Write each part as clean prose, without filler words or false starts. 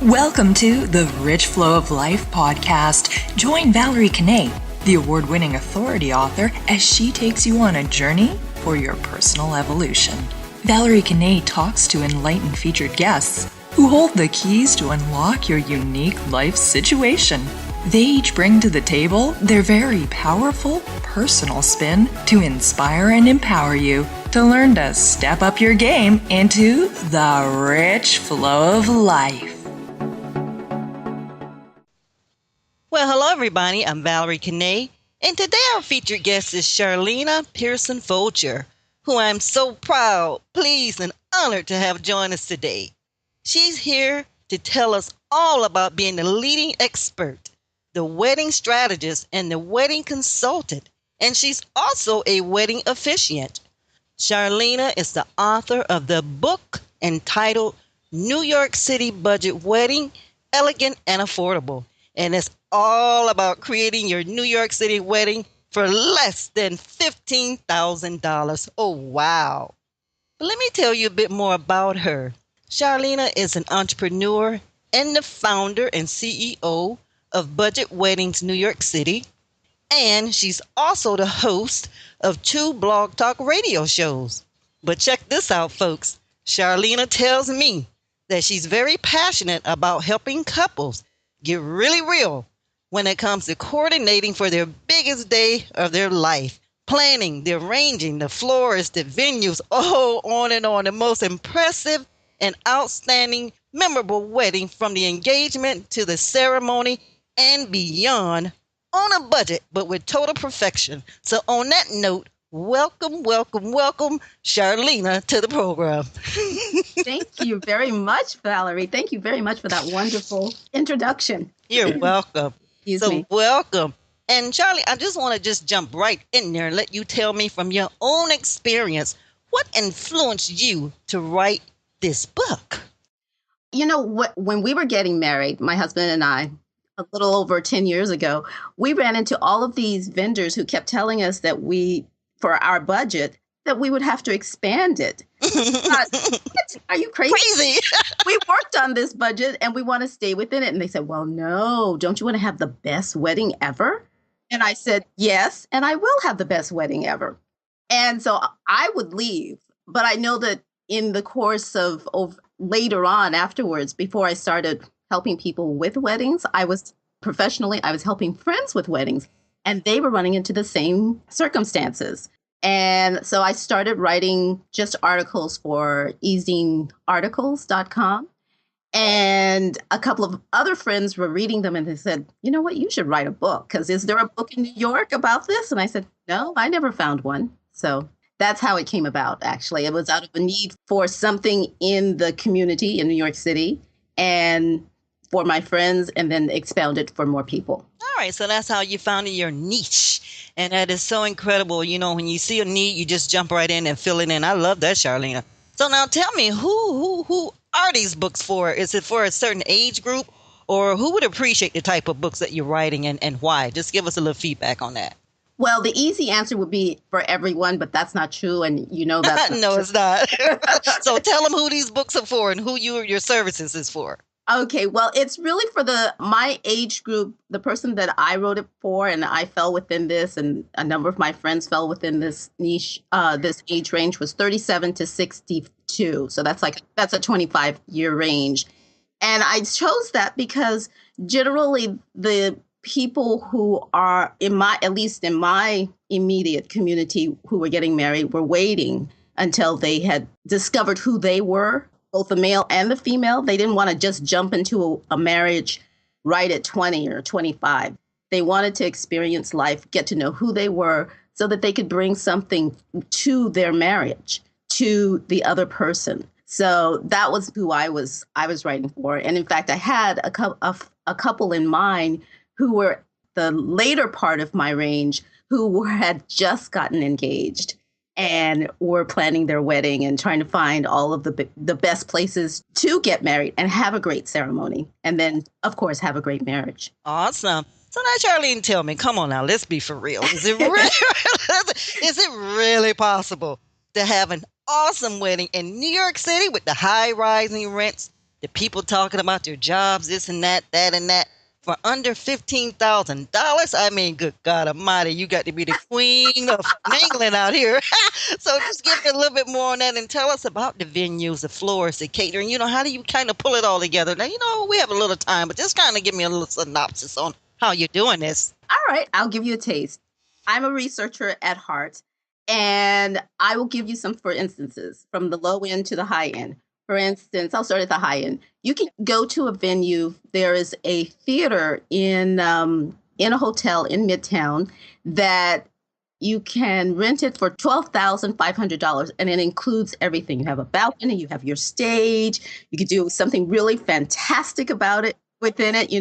Welcome to the Rich Flow of Life podcast. Join Valerie Kanay, the award-winning authority author, as she takes you on a journey for your personal evolution. Valerie Kanay talks to enlightened featured guests who hold the keys to unlock your unique life situation. They each bring to the table their very powerful personal spin to inspire and empower you to learn to step up your game into the rich flow of life. Well, hello everybody, I'm Valerie Kanay, and today our featured guest is CharLena Pearson-Fulcher, who I'm so proud, pleased, and honored to have join us today. She's here to tell us all about being the leading expert, the wedding strategist, and the wedding consultant, and she's also a wedding officiant. CharLena is the author of the book entitled New York City Budget Wedding, Elegant and Affordable, and it's all about creating your New York City wedding for less than $15,000. Oh, wow. But let me tell you a bit more about her. CharLena is an entrepreneur and the founder and CEO of Budget Weddings New York City. And she's also the host of 2 Blog Talk radio shows. But check this out, folks. CharLena tells me that she's very passionate about helping couples get really real when it comes to coordinating for their biggest day of their life, planning, the arranging, the florists, the venues, on and on. The most impressive and outstanding, memorable wedding from the engagement to the ceremony and beyond on a budget, but with total perfection. So on that note, welcome, CharLena, to the program. Thank you very much, Valerie. Thank you very much for that wonderful introduction. You're welcome. Excuse me. Welcome. And Charlie, I just want to jump right in there and let you tell me from your own experience, what influenced you to write this book? You know, when we were getting married, my husband and I, a little over 10 years ago, we ran into all of these vendors who kept telling us that for our budget, that we would have to expand it. Are you crazy? We worked on this budget and we want to stay within it. And they said, well, no, don't you want to have the best wedding ever? And I said, yes, and I will have the best wedding ever. And so I would leave. But I know that in the course of later on afterwards, before I started helping people with weddings, I was helping friends with weddings, and they were running into the same circumstances. And so I started writing just articles for easingarticles.com. And a couple of other friends were reading them and they said, you know what, you should write a book, because is there a book in New York about this? And I said, no, I never found one. So that's how it came about, actually. It was out of a need for something in the community in New York City and for my friends, and then expounded for more people. All right, so that's how you found your niche. And that is so incredible. You know, when you see a need, you just jump right in and fill it in. I love that, CharLena. So now tell me, who are these books for? Is it for a certain age group, or who would appreciate the type of books that you're writing, and why? Just give us a little feedback on that. Well, the easy answer would be for everyone, but that's not true. And you know that's not No, true. It's not. So tell them who these books are for and who your services is for. Okay, well, it's really for my age group, the person that I wrote it for, and I fell within this, and a number of my friends fell within this niche. This age range was 37 to 62. So that's a 25-year range. And I chose that because generally the people who are at least in my immediate community who were getting married were waiting until they had discovered who they were, both the male and the female. They didn't want to just jump into a marriage right at 20 or 25. They wanted to experience life, get to know who they were, so that they could bring something to their marriage, to the other person. So that was who I was writing for. And in fact, I had a couple in mind who were the later part of my range, who had just gotten engaged and were planning their wedding and trying to find all of the best places to get married and have a great ceremony. And then, of course, have a great marriage. Awesome. So now, CharLena, tell me, come on now, let's be for real. Is it really possible to have an awesome wedding in New York City with the high rising rents the people talking about their jobs, this and that, that and that. For under $15,000, I mean, good God Almighty, you got to be the queen of England out here. So just give me a little bit more on that and tell us about the venues, the floors, the catering. How do you kind of pull it all together? Now, we have a little time, but just kind of give me a little synopsis on how you're doing this. All right, I'll give you a taste. I'm a researcher at heart, and I will give you some, for instances, from the low end to the high end. For instance, I'll start at the high end. You can go to a venue. There is a theater in a hotel in Midtown that you can rent it for $12,500, and it includes everything. You have a balcony, you have your stage. You could do something really fantastic about it within it.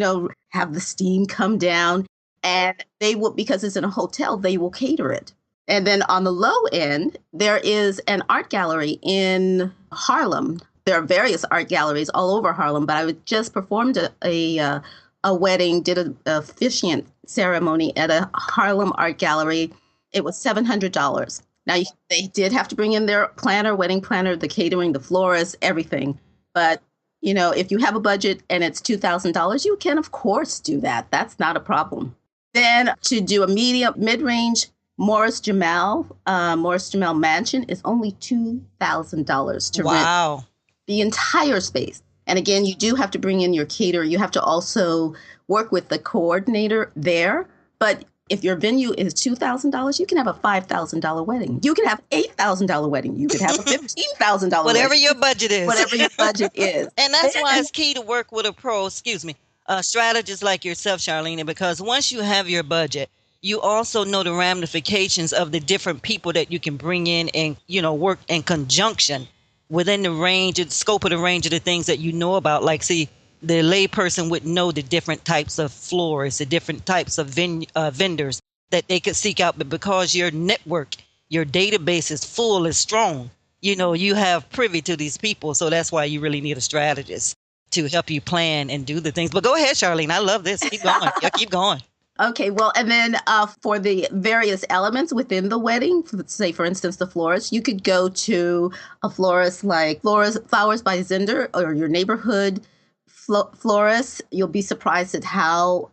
Have the steam come down, and they will, because it's in a hotel, they will cater it. And then on the low end, there is an art gallery in Harlem. There are various art galleries all over Harlem, but I just performed a wedding, did an officiant ceremony at a Harlem art gallery. It was $700. Now, they did have to bring in their planner, wedding planner, the catering, the florist, everything. But, if you have a budget and it's $2,000, you can, of course, do that. That's not a problem. Then to do a mid-range Morris Jamal Mansion is only $2,000 to rent the entire space. And again, you do have to bring in your caterer. You have to also work with the coordinator there. But if your venue is $2,000, you can have a $5,000 wedding. You can have $8,000 wedding. You could have a $15,000 whatever wedding. your budget is. Whatever your budget is. And that's why it's key to work with a pro, strategist like yourself, CharLena, because once you have your budget, you also know the ramifications of the different people that you can bring in and, work in conjunction within the range, the scope of the range of the things that you know about. Like, see, the layperson would know the different types of florists, the different types of vendors that they could seek out. But because your network, your database is full, is strong, you have privy to these people. So that's why you really need a strategist to help you plan and do the things. But go ahead, Charlene. I love this. Keep going. Keep going. Okay, well, and then for the various elements within the wedding, say, for instance, the florist, you could go to a florist like Flowers by Zender or your neighborhood florist. You'll be surprised at how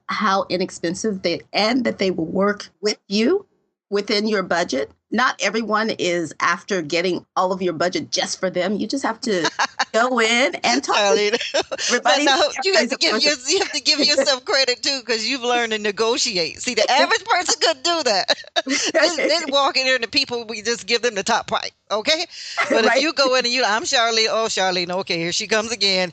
inexpensive that they will work with you within your budget. Not everyone is after getting all of your budget just for them. You just have to go in and talk to everybody. You have to give yourself credit too, because you've learned to negotiate. See, the average person could do that. They walk in there and the people, we just give them the top price, okay? But if you go in and I'm Charlene, Charlene, okay, here she comes again.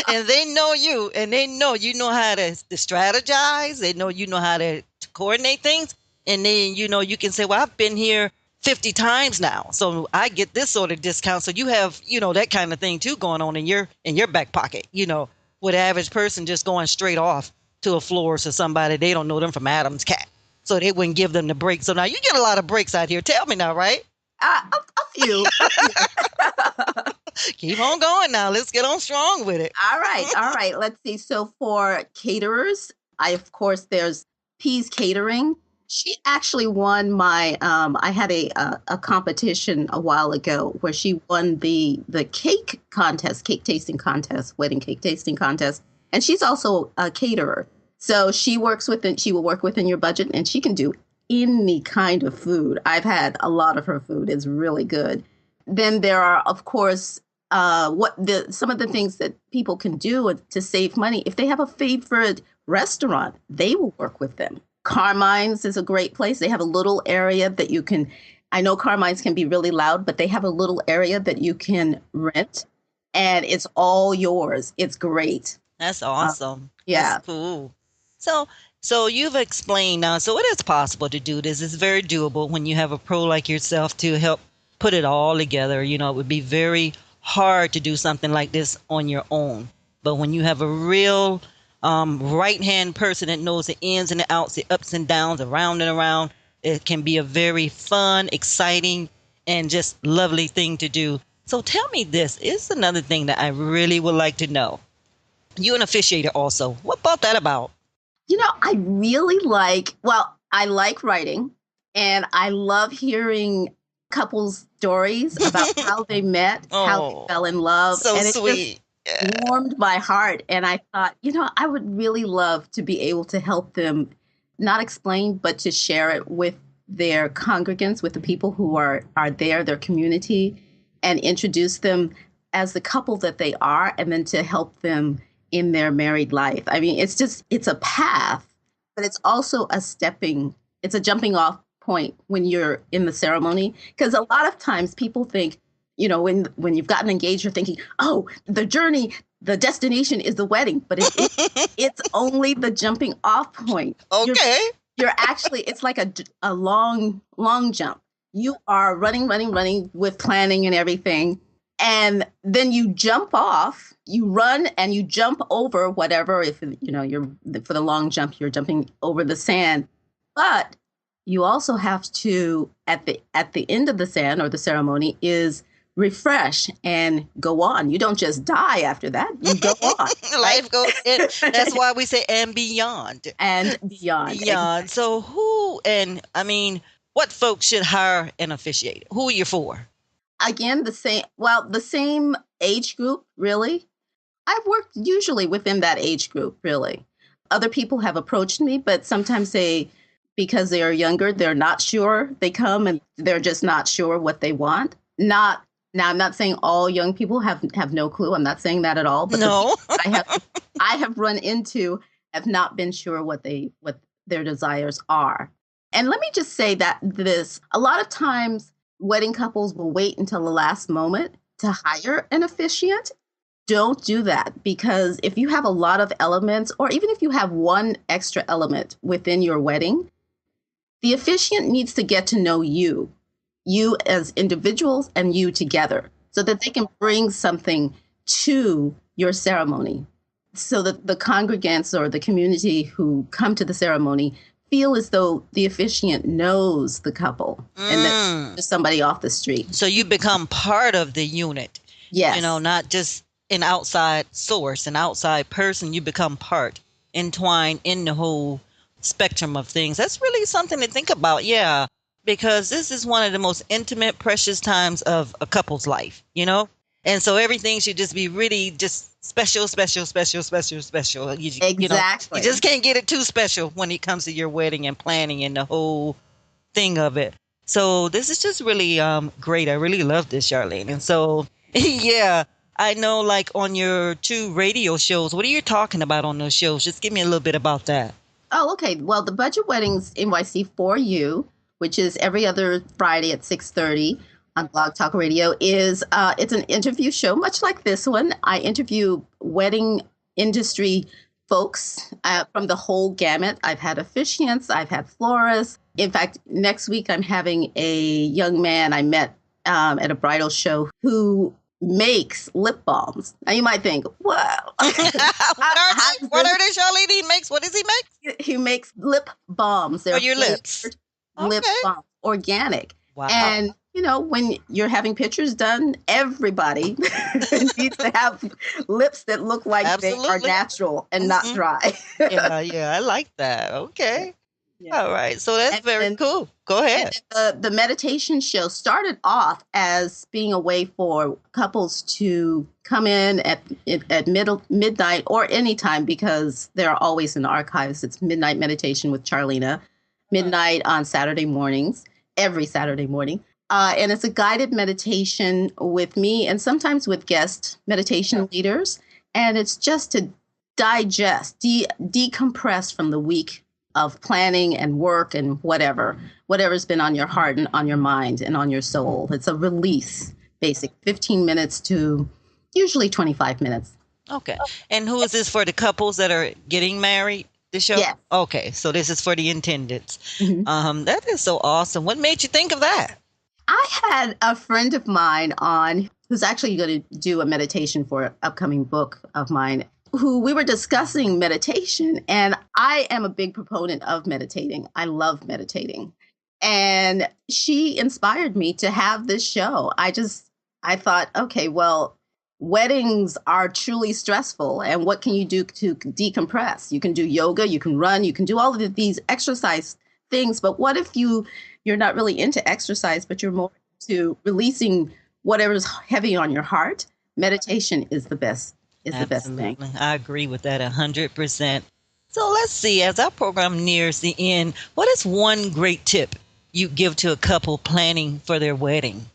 And they know you, and they know you know how to strategize. They know you know how to coordinate things. And then, you can say, well, I've been here 50 times now, so I get this sort of discount. So you have, that kind of thing too going on in your back pocket, with the average person just going straight off to a florist or somebody. They don't know them from Adam's cat. So they wouldn't give them the break. So now you get a lot of breaks out here. Tell me now, right? A few. Keep on going now. Let's get on strong with it. All right. Let's see. So for caterers, of course, there's P's Catering. She actually won my, I had a competition a while ago where she won the cake tasting contest, wedding cake tasting contest. And she's also a caterer. So she will work within your budget, and she can do any kind of food. I've had a lot of her food. It's really good. Then there are, of course, some of the things that people can do to save money. If they have a favorite restaurant, they will work with them. Carmine's is a great place. They have a little area that you can, I know Carmine's can be really loud, but they have a little area that you can rent, and it's all yours. It's great. That's awesome. Yeah. That's cool. So you've explained now, so it is possible to do this. It's very doable when you have a pro like yourself to help put it all together. It would be very hard to do something like this on your own. But when you have a real right-hand person that knows the ins and the outs, the ups and downs, around and around, it can be a very fun, exciting, and just lovely thing to do. So tell me this. It's another thing that I really would like to know. You're an officiator also. What about that about? I really I like writing, and I love hearing couples' stories about how they met, how they fell in love. So and sweet. warmed my heart. And I thought, I would really love to be able to help them not explain, but to share it with their congregants, with the people who are there, their community, and introduce them as the couple that they are, and then to help them in their married life. I mean, it's a path, but it's also it's a jumping off point when you're in the ceremony. Because a lot of times people think, when you've gotten engaged, you're thinking, oh, the journey, the destination is the wedding, but it's only the jumping off point. Okay. You're actually, it's like a long jump. You are running with planning and everything. And then you jump off, you run and you jump over whatever. If, you're for the long jump, you're jumping over the sand. But you also have to, at the end of the sand or the ceremony, is refresh and go on. You don't just die after that. You go on. Life goes in. That's why we say and beyond. And beyond. Beyond. So what folks should hire an officiator? Who are you for? Again, the same age group, really. I've worked usually within that age group, really. Other people have approached me, but sometimes because they are younger, they're not sure. They come and they're just not sure what they want. Now, I'm not saying all young people have no clue. I'm not saying that at all. But no, I have run into have not been sure what their desires are. And let me just say that a lot of times wedding couples will wait until the last moment to hire an officiant. Don't do that, because if you have a lot of elements, or even if you have one extra element within your wedding, the officiant needs to get to know you as individuals and you together, so that they can bring something to your ceremony, so that the congregants or the community who come to the ceremony feel as though the officiant knows the couple and that there's somebody off the street. So you become part of the unit. Yes. Not just an outside source, an outside person. You become entwined in the whole spectrum of things. That's really something to think about. Yeah. Because this is one of the most intimate, precious times of a couple's life, And so everything should just be really just special. Exactly. You just can't get it too special when it comes to your wedding and planning and the whole thing of it. So this is just really great. I really love this, CharLena. And so, yeah, I know, like on your 2 radio shows, what are you talking about on those shows? Just give me a little bit about that. Oh, okay. Well, the Budget Weddings NYC for You, which is every other Friday at 6:30 on Blog Talk Radio, it's an interview show, much like this one. I interview wedding industry folks from the whole gamut. I've had officiants, I've had florists. In fact, next week I'm having a young man I met at a bridal show who makes lip balms. Now you might think, wow. What are they, CharLena? He makes, what does he make? He makes lip balms. For your lips. Lip balm, organic. Wow. And, when you're having pictures done, everybody needs to have lips that look like Absolutely. They are natural and not dry. Yeah, I like that. Okay. Yeah. All right. So that's very cool. Go ahead. The meditation show started off as being a way for couples to come in at midnight or anytime, because there are always in archives. It's Midnight Meditation with CharLena, midnight on Saturday mornings, every Saturday morning. And it's a guided meditation with me and sometimes with guest meditation leaders. And it's just to digest, decompress from the week of planning and work and whatever's been on your heart and on your mind and on your soul. It's a release, basic 15 minutes to usually 25 minutes. Okay. And who is this for? The couples that are getting married? The show? Yes. Okay. So this is for the intendeds. Mm-hmm. That is so awesome. What made you think of that? I had a friend of mine on who's actually going to do a meditation for an upcoming book of mine, who we were discussing meditation. And I am a big proponent of meditating. I love meditating. And she inspired me to have this show. I thought, okay, well, weddings are truly stressful. And what can you do to decompress? You can do yoga, you can run, you can do all of these exercise things. But what if you're not really into exercise, but you're more into releasing whatever's heavy on your heart? Meditation is the best is the best thing. Absolutely. I agree with that 100%. So let's see, as our program nears the end, what is one great tip you give to a couple planning for their wedding?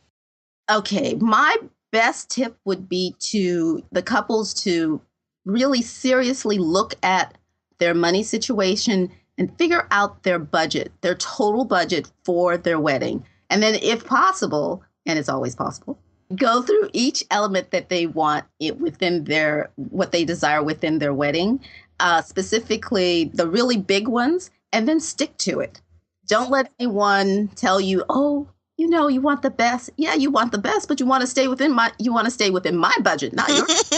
Okay, my best tip would be to the couples to really seriously look at their money situation and figure out their budget, their total budget for their wedding. And then if possible, and it's always possible, go through each element that they want within what they desire within their wedding, specifically the really big ones, and then stick to it. Don't let anyone tell you, oh, you want the best. Yeah, you want the best, but you want to stay within my budget, not yours.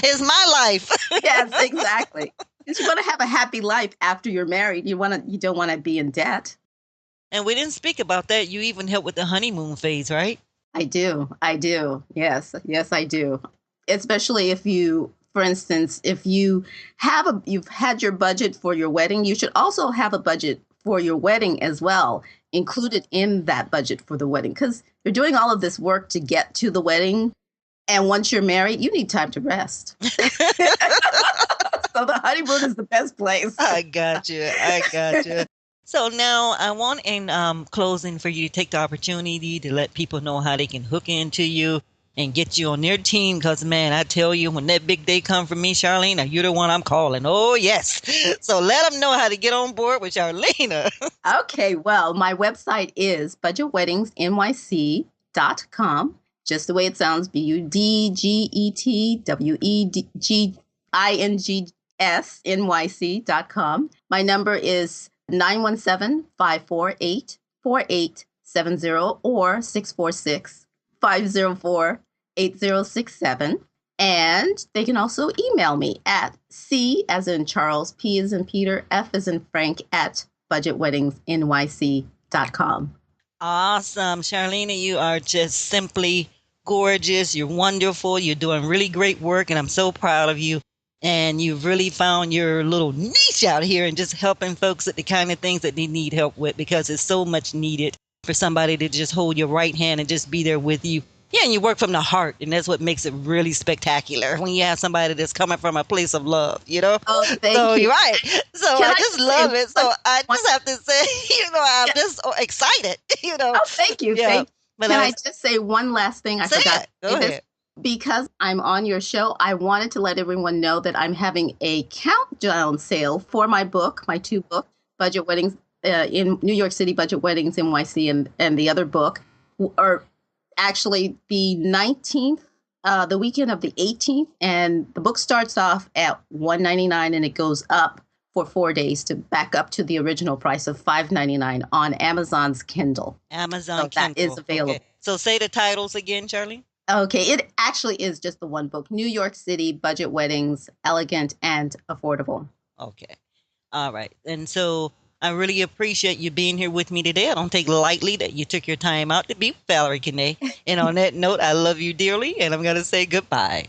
It's my life. Yes, exactly. Because you want to have a happy life after you're married. You don't want to be in debt. And we didn't speak about that. You even help with the honeymoon phase, right? I do. Yes, I do. Especially if you, for instance, if you've had your budget for your wedding, you should also have a budget for your wedding as well, included in that budget for the wedding, because you're doing all of this work to get to the wedding. And once you're married, you need time to rest. So the honeymoon is the best place. I got you. So now I want in closing for you to take the opportunity to let people know how they can hook into you and get you on their team. Because, man, I tell you, when that big day comes for me, CharLena, you're the one I'm calling. Oh, yes. So let them know how to get on board with CharLena. Okay, well, my website is budgetweddingsnyc.com. Just the way it sounds, budgetweddingsnyc.com. My number is 917-548-4870 or 646-504-8067. And they can also email me at C as in Charles, P as in Peter, F as in Frank at budgetweddingsnyc.com. Awesome. CharLena, you are just simply gorgeous. You're wonderful. You're doing really great work, and I'm so proud of you. And you've really found your little niche out here and just helping folks with the kind of things that they need help with, because it's so much needed for somebody to just hold your right hand and just be there with you. Yeah, and you work from the heart, and that's what makes it really spectacular when you have somebody that's coming from a place of love, Oh, thank you. You're right. So I just love it. So I just have to say, I'm just so excited, Oh, thank you. Yeah. Can I just say one last thing? I forgot. Go ahead. Because I'm on your show, I wanted to let everyone know that I'm having a countdown sale for my book, my 2 book, Budget Weddings in New York City, Budget Weddings NYC, and the other book, or actually the 19th, the weekend of the 18th. And the book starts off at $199 and it goes up for 4 days to back up to the original price of $5.99 on Amazon's Kindle. Kindle. That is available. Okay. So say the titles again, Charlie. Okay, it actually is just the one book, New York City Budget Weddings, Elegant and Affordable. Okay. All right. And so I really appreciate you being here with me today. I don't take lightly that you took your time out to be with Valerie Kanay. And on that note, I love you dearly, and I'm going to say goodbye.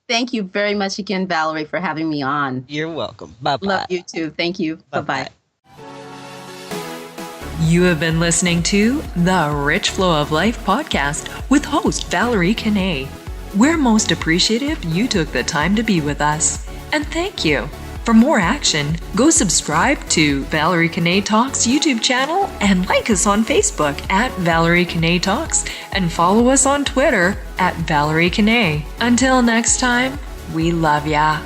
Thank you very much again, Valerie, for having me on. You're welcome. Bye-bye. Love you too. Thank you. Bye-bye. You have been listening to the Rich Flow of Life podcast with host Valerie Kanay. We're most appreciative you took the time to be with us, and thank you. For more action, go subscribe to Valerie Kanay Talks YouTube channel and like us on Facebook at Valerie Kanay Talks and follow us on Twitter at Valerie Kanay. Until next time, we love ya.